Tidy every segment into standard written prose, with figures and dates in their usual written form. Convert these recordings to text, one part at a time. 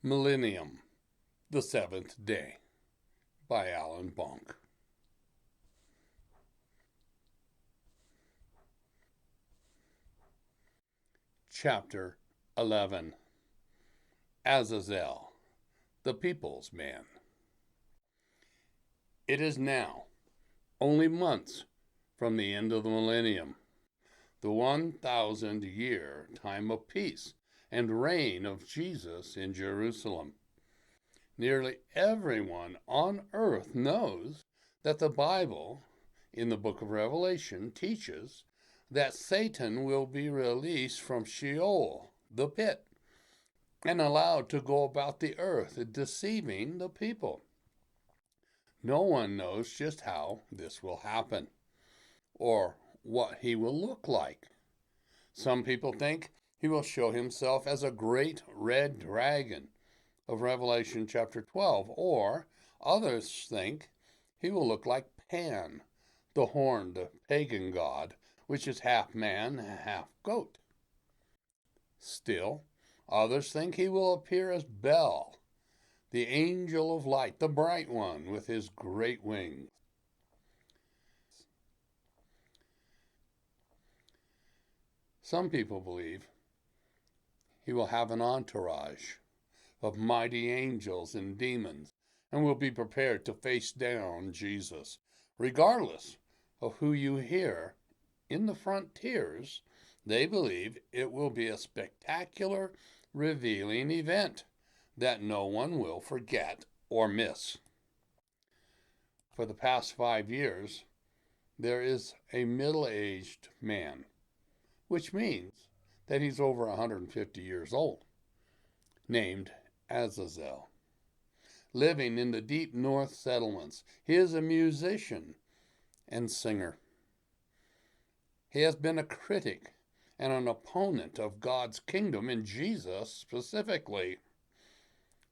Millennium, the Seventh Day by Bonck. Chapter 11. Azazel, the People's Man. It is now only months from the end of the millennium, the 1,000-year time of peace and reign of Jesus in Jerusalem. Nearly everyone on earth knows that the Bible, in the book of Revelation, teaches that Satan will be released from Sheol, the pit, and allowed to go about the earth deceiving the people. No one knows just how this will happen or what he will look like. Some people think he will show himself as a great red dragon of Revelation chapter 12, or others think he will look like Pan, the horned pagan god, which is half man, half goat. Still, others think he will appear as Bel, the angel of light, the bright one with his great wings. Some people believe he will have an entourage of mighty angels and demons and will be prepared to face down Jesus, regardless of who you hear in the frontiers. They believe it will be a spectacular, revealing event that no one will forget or miss. For the past 5 years, there is a middle-aged man, which means that he's over 150 years old, named Azazel, living in the deep north settlements. He is a musician and singer. He has been a critic and an opponent of God's kingdom and Jesus specifically.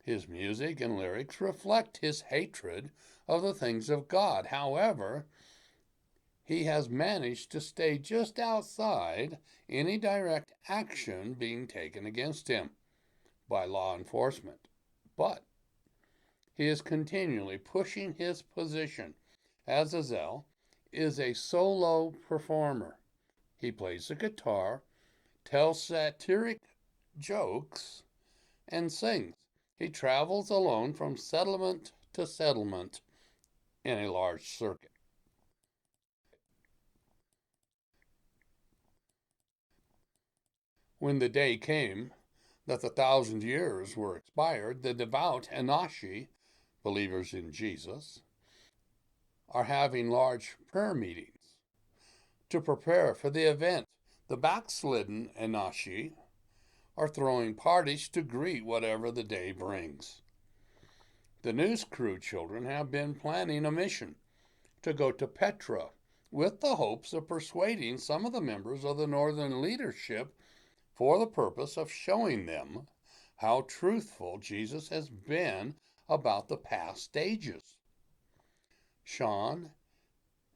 His music and lyrics reflect his hatred of the things of God. However, he has managed to stay just outside any direct action being taken against him by law enforcement. But he is continually pushing his position. Azazel is a solo performer. He plays the guitar, tells satiric jokes, and sings. He travels alone from settlement to settlement in a large circuit. When the day came that the 1,000 years were expired, the devout Anashi, believers in Jesus, are having large prayer meetings to prepare for the event. The backslidden Anashi are throwing parties to greet whatever the day brings. The news crew children have been planning a mission to go to Petra with the hopes of persuading some of the members of the northern leadership for the purpose of showing them how truthful Jesus has been about the past stages. Sean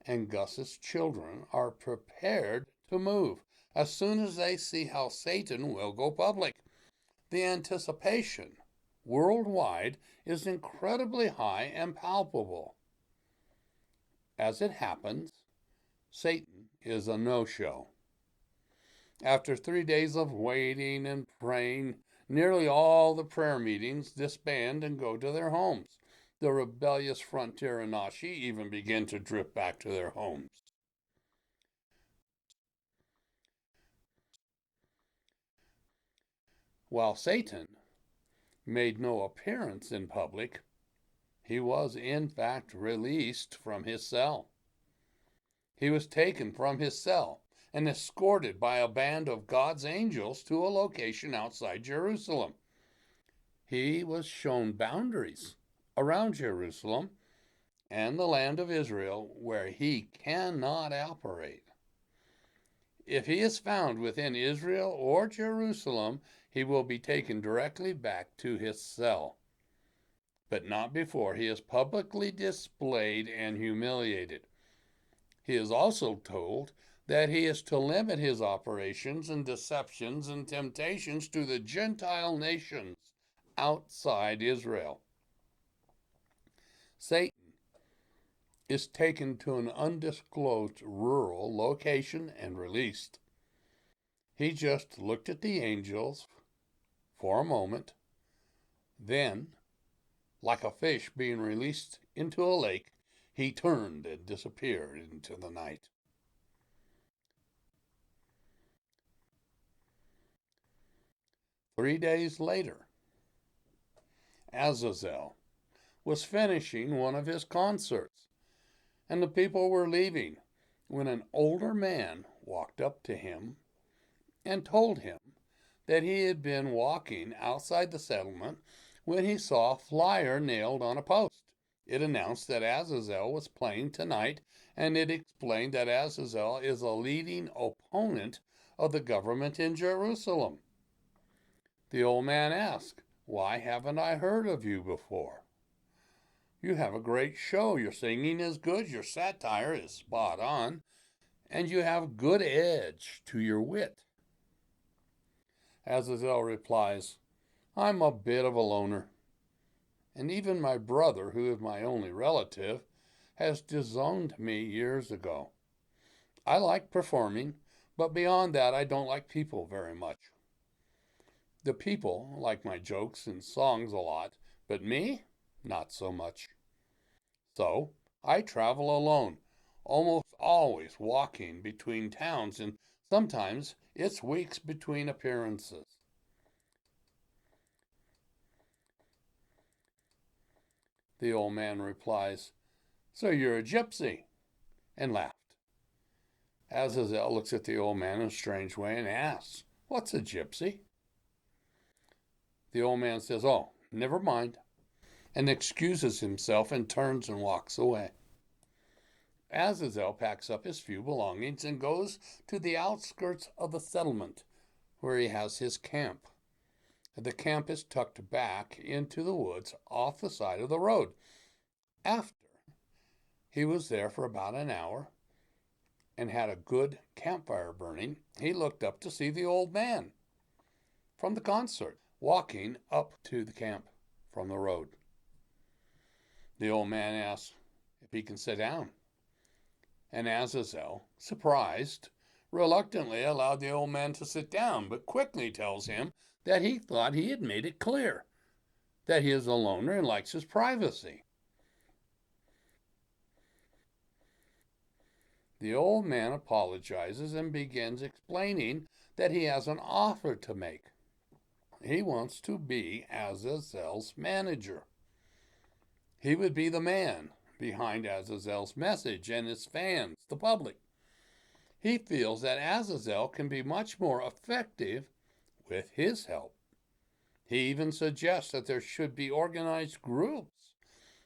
and Gus's children are prepared to move as soon as they see how Satan will go public. The anticipation worldwide is incredibly high and palpable. As it happens, Satan is a no-show. After 3 days of waiting and praying, nearly all the prayer meetings disband and go to their homes. The rebellious frontier Anashi even begin to drift back to their homes. While Satan made no appearance in public, he was in fact released from his cell. He was taken from his cell and escorted by a band of God's angels to a location outside Jerusalem. He was shown boundaries around Jerusalem and the land of Israel where he cannot operate. If he is found within Israel or Jerusalem, he will be taken directly back to his cell, but not before he is publicly displayed and humiliated. He is also told that he is to limit his operations and deceptions and temptations to the Gentile nations outside Israel. Satan is taken to an undisclosed rural location and released. He just looked at the angels for a moment. Then, like a fish being released into a lake, he turned and disappeared into the night. Three days later, Azazel was finishing one of his concerts, and the people were leaving when an older man walked up to him and told him that he had been walking outside the settlement when he saw a flyer nailed on a post. It announced that Azazel was playing tonight, and it explained that Azazel is a leading opponent of the government in Jerusalem. The old man asked, "Why haven't I heard of you before? You have a great show. Your singing is good, your satire is spot on, and you have good edge to your wit." Azazel replies, "I'm a bit of a loner, and even my brother, who is my only relative, has disowned me years ago. I like performing, but beyond that I don't like people very much. The people like my jokes and songs a lot, but me, not so much. So I travel alone, almost always walking between towns, and sometimes it's weeks between appearances." The old man replies, "So you're a gypsy," and laughed. Azazel looks at the old man in a strange way and asks, "What's a gypsy?" The old man says, "Oh, never mind," and excuses himself and turns and walks away. Azazel packs up his few belongings and goes to the outskirts of the settlement where he has his camp. The camp is tucked back into the woods off the side of the road. After he was there for about an hour and had a good campfire burning, he looked up to see the old man from the concert walking up to the camp from the road. The old man asks if he can sit down, and Azazel, surprised, reluctantly allowed the old man to sit down, but quickly tells him that he thought he had made it clear that he is a loner and likes his privacy. The old man apologizes and begins explaining that he has an offer to make. He wants to be Azazel's manager. He would be the man behind Azazel's message and his fans, the public. He feels that Azazel can be much more effective with his help. He even suggests that there should be organized groups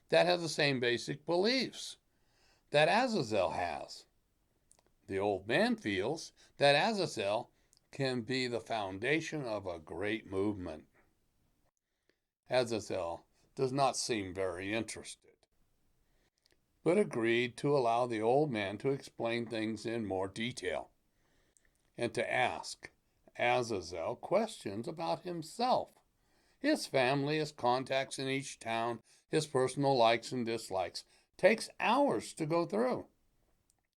that have the same basic beliefs that Azazel has. The old man feels that Azazel can be the foundation of a great movement. Azazel does not seem very interested, but agreed to allow the old man to explain things in more detail and to ask Azazel questions about himself, his family, his contacts in each town, his personal likes and dislikes. Takes hours to go through.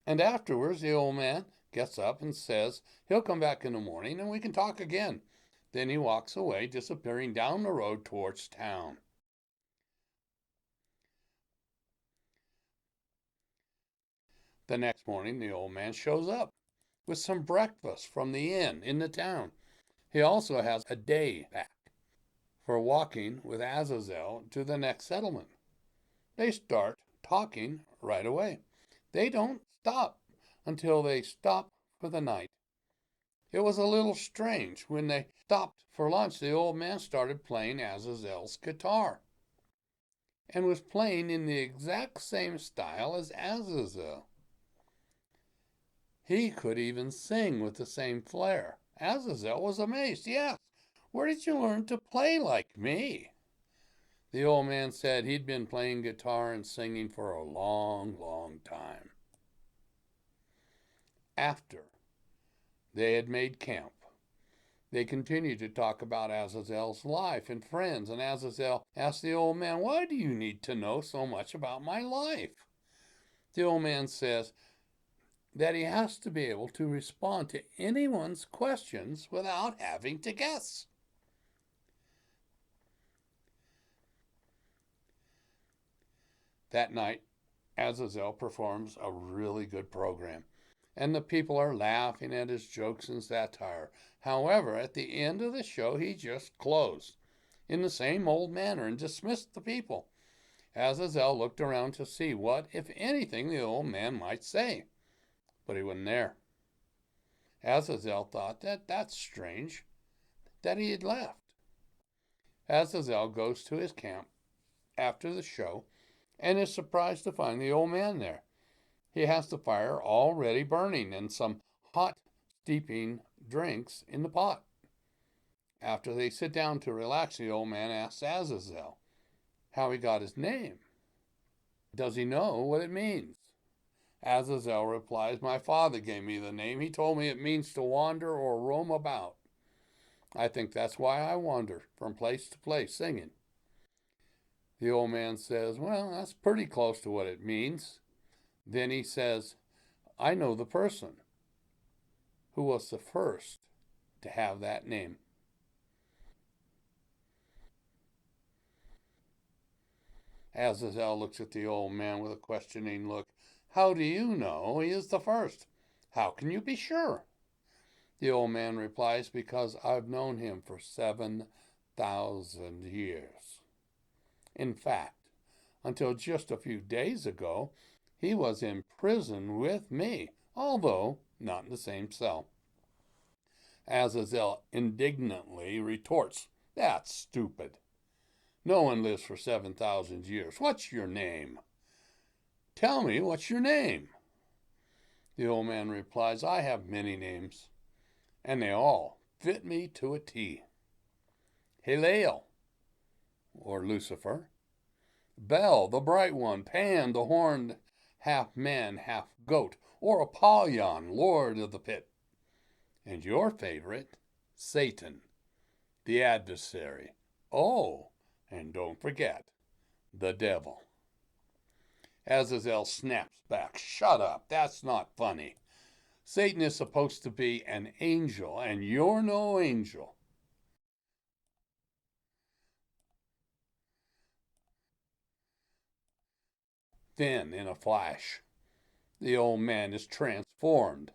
And afterwards, the old man gets up and says he'll come back in the morning and we can talk again. Then he walks away, disappearing down the road towards town. The next morning, the old man shows up with some breakfast from the inn in the town. He also has a day back for walking with Azazel to the next settlement. They start talking right away. They don't stop until they stop for the night. It was a little strange. When they stopped for lunch, the old man started playing Azazel's guitar and was playing in the exact same style as Azazel. He could even sing with the same flair. Azazel was amazed. "Yes, where did you learn to play like me?" The old man said he'd been playing guitar and singing for a long, long time. After they had made camp, They continue to talk about Azazel's life and friends, and Azazel asks the old man, "Why do you need to know so much about my life?" The old man says that he has to be able to respond to anyone's questions without having to guess. That night, Azazel performs a really good program, and the people are laughing at his jokes and satire. However, at the end of the show, he just closed in the same old manner and dismissed the people. Azazel looked around to see what, if anything, the old man might say, but he wasn't there. Azazel thought that's strange, that he had left. Azazel goes to his camp after the show and is surprised to find the old man there. He has the fire already burning and some hot, steeping drinks in the pot. After they sit down to relax, the old man asks Azazel how he got his name. Does he know what it means? Azazel replies, "My father gave me the name. He told me it means to wander or roam about. I think that's why I wander from place to place singing." The old man says, "Well, that's pretty close to what it means." Then he says, "I know the person who was the first to have that name." Azazel looks at the old man with a questioning look. "How do you know he is the first? How can you be sure?" The old man replies, "Because I've known him for 7,000 years. In fact, until just a few days ago, he was in prison with me, although not in the same cell." Azazel indignantly retorts, "That's stupid. No one lives for 7,000 years. What's your name? Tell me what's your name." The old man replies, "I have many names, and they all fit me to a T. Halel, or Lucifer, Bel, the bright one, Pan, the horned half man, half goat, or Apollyon, lord of the pit. And your favorite, Satan, the adversary. Oh, and don't forget, the devil." Azazel snaps back, "Shut up, that's not funny. Satan is supposed to be an angel, and you're no angel." Then, in a flash, the old man is transformed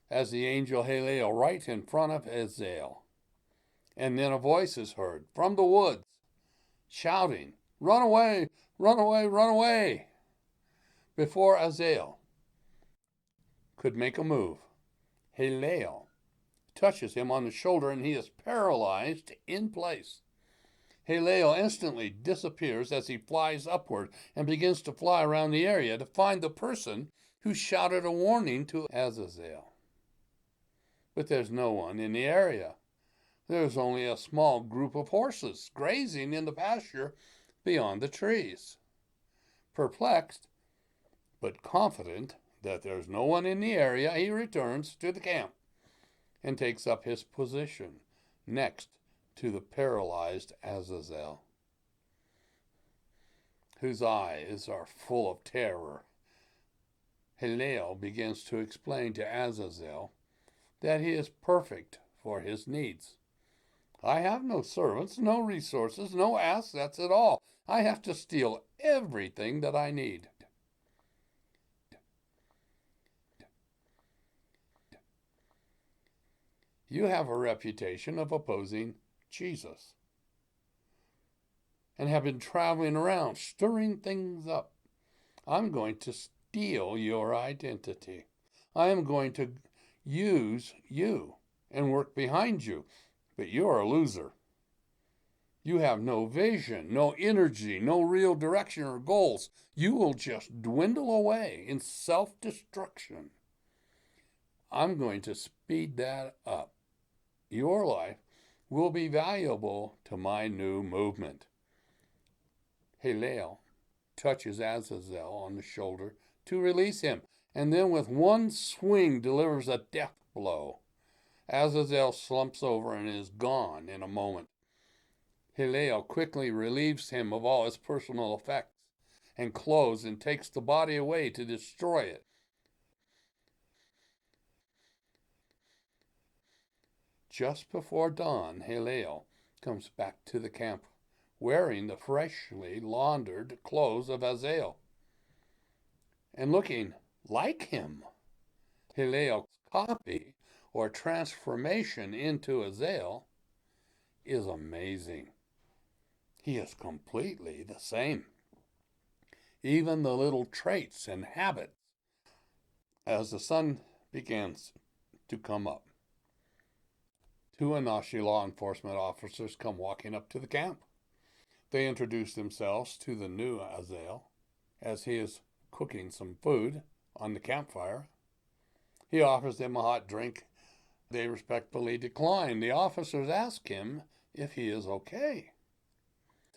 as the angel Halel right in front of Azazel. And then a voice is heard from the woods, shouting, "Run away, run away, run away." Before Azazel could make a move, Halel touches him on the shoulder and he is paralyzed in place. Halel instantly disappears as he flies upward and begins to fly around the area to find the person who shouted a warning to Azazel. But there's no one in the area. There's only a small group of horses grazing in the pasture beyond the trees. Perplexed, but confident that there's no one in the area, he returns to the camp and takes up his position next to the paralyzed Azazel, whose eyes are full of terror. Halel begins to explain to Azazel that he is perfect for his needs. "I have no servants, no resources, no assets at all. I have to steal everything that I need. You have a reputation of opposing Jesus and have been traveling around stirring things up. I'm going to steal your identity. I am going to use you and work behind you, but you're a loser. You have no vision, no energy, no real direction or goals. You will just dwindle away in self-destruction. I'm going to speed that up. Your life will be valuable to my new movement." Halel touches Azazel on the shoulder to release him, and then with one swing delivers a death blow. Azazel slumps over and is gone in a moment. Hillel quickly relieves him of all his personal effects and clothes and takes the body away to destroy it. Just before dawn, Hillel comes back to the camp, wearing the freshly laundered clothes of Azazel and looking like him. Hillel's copy or transformation into Azazel is amazing. He is completely the same. Even the little traits and habits. As the sun begins to come up, two Anashi law enforcement officers come walking up to the camp. They introduce themselves to the new Azazel as he is cooking some food on the campfire. He offers them a hot drink. They respectfully decline. The officers ask him if he is okay.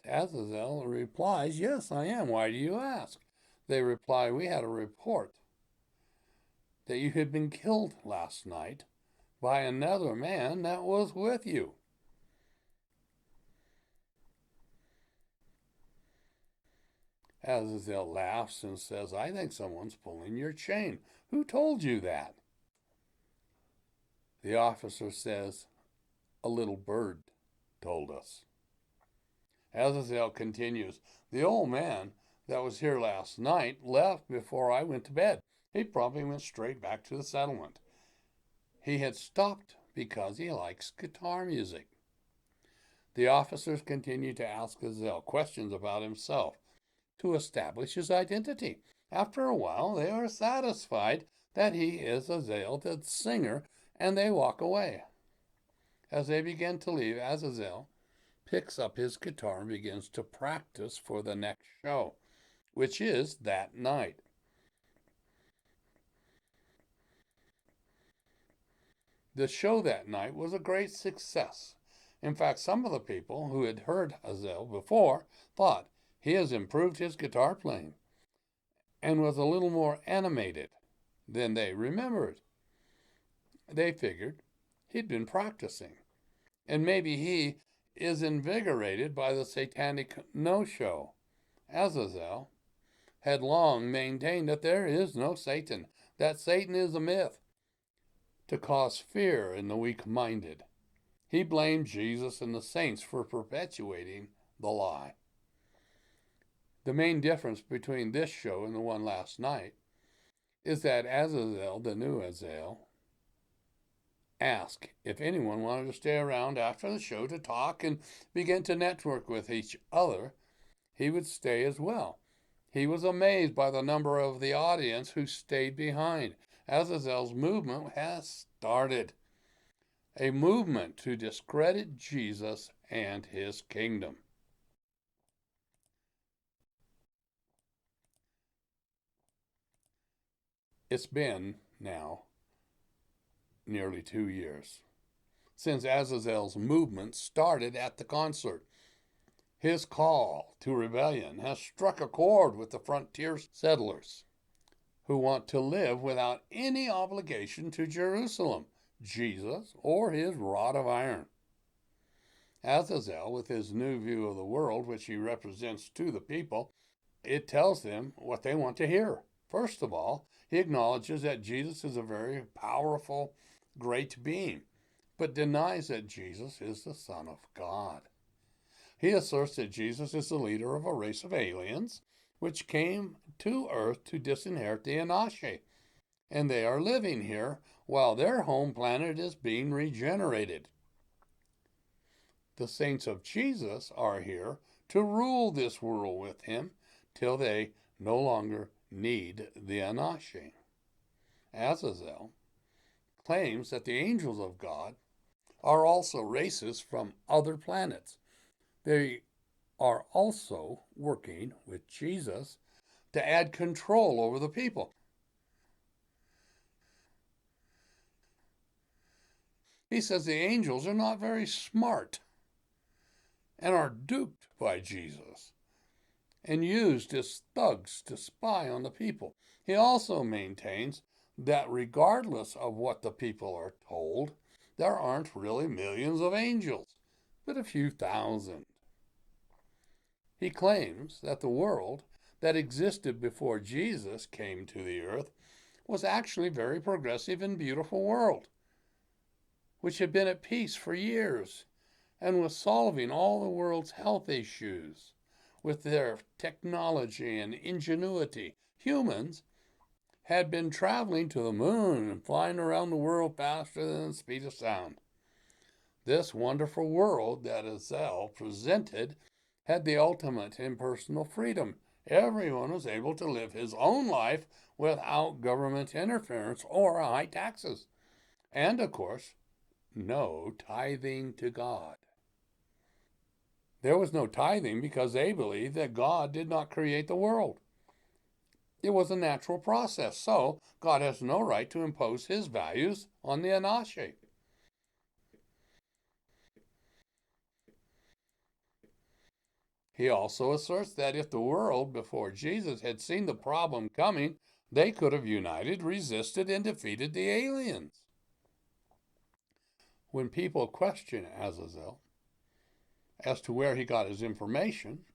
Azazel replies, "Yes, I am. Why do you ask?" They reply, "We had a report that you had been killed last night by another man that was with you." Azazel laughs and says, "I think someone's pulling your chain. Who told you that?" The officer says, "A little bird told us." Azazel continues, "The old man that was here last night left before I went to bed. He probably went straight back to the settlement. He had stopped because he likes guitar music." The officers continue to ask Azazel questions about himself to establish his identity. After a while, they are satisfied that he is Azazel, the singer, and they walk away. As they begin to leave, Azazel picks up his guitar and begins to practice for the next show, which is that night. The show that night was a great success. In fact, some of the people who had heard Azazel before thought he has improved his guitar playing and was a little more animated than they remembered. They figured he'd been practicing, and maybe he is invigorated by the satanic no-show. Azazel had long maintained that there is no Satan, that Satan is a myth to cause fear in the weak-minded. He blamed Jesus and the saints for perpetuating the lie. The main difference between this show and the one last night is that Azazel, the new Azazel, asked if anyone wanted to stay around after the show to talk and begin to network with each other. He would stay as well. He was amazed by the number of the audience who stayed behind. Azazel's movement has started, a movement to discredit Jesus and his kingdom. It's been now nearly 2 years since Azazel's movement started at the concert. His call to rebellion has struck a chord with the frontier settlers who want to live without any obligation to Jerusalem, Jesus, or his rod of iron. Azazel, with his new view of the world, which he represents to the people, it tells them what they want to hear. First of all, he acknowledges that Jesus is a very powerful, great being, but denies that Jesus is the Son of God. He asserts that Jesus is the leader of a race of aliens which came to Earth to disinherit the Anashi, and they are living here while their home planet is being regenerated. The saints of Jesus are here to rule this world with him till they no longer need the Anashi. Azazel claims that the angels of God are also races from other planets. They are also working with Jesus to add control over the people. He says the angels are not very smart and are duped by Jesus and used as thugs to spy on the people. He also maintains that regardless of what the people are told, there aren't really millions of angels, but a few thousand. He claims that the world that existed before Jesus came to the earth was actually a very progressive and beautiful world, which had been at peace for years and was solving all the world's health issues with their technology and ingenuity. Humans had been traveling to the moon and flying around the world faster than the speed of sound. This wonderful world that Azazel presented had the ultimate impersonal freedom. Everyone was able to live his own life without government interference or high taxes. And, of course, no tithing to God. There was no tithing because they believed that God did not create the world. It was a natural process, so God has no right to impose his values on the Anashi. He also asserts that if the world before Jesus had seen the problem coming, they could have united, resisted, and defeated the aliens. When people question Azazel as to where he got his information,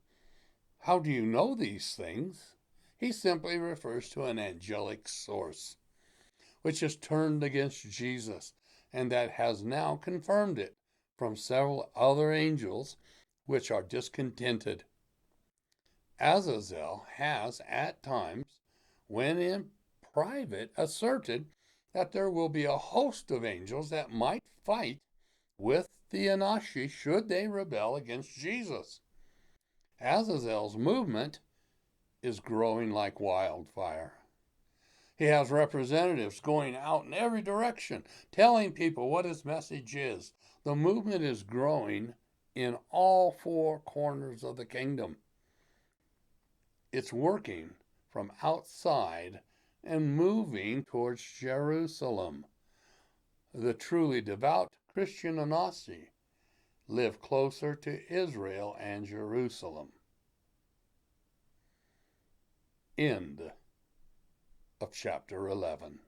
how do you know these things? He simply refers to an angelic source, which has turned against Jesus and that has now confirmed it from several other angels which are discontented. Azazel has at times, when in private, asserted that there will be a host of angels that might fight with the Anashi should they rebel against Jesus. Azazel's movement is growing like wildfire. He has representatives going out in every direction, telling people what his message is. The movement is growing in all four corners of the kingdom. It's working from outside and moving towards Jerusalem. The truly devout Christian Anashi live closer to Israel and Jerusalem. End of chapter 11.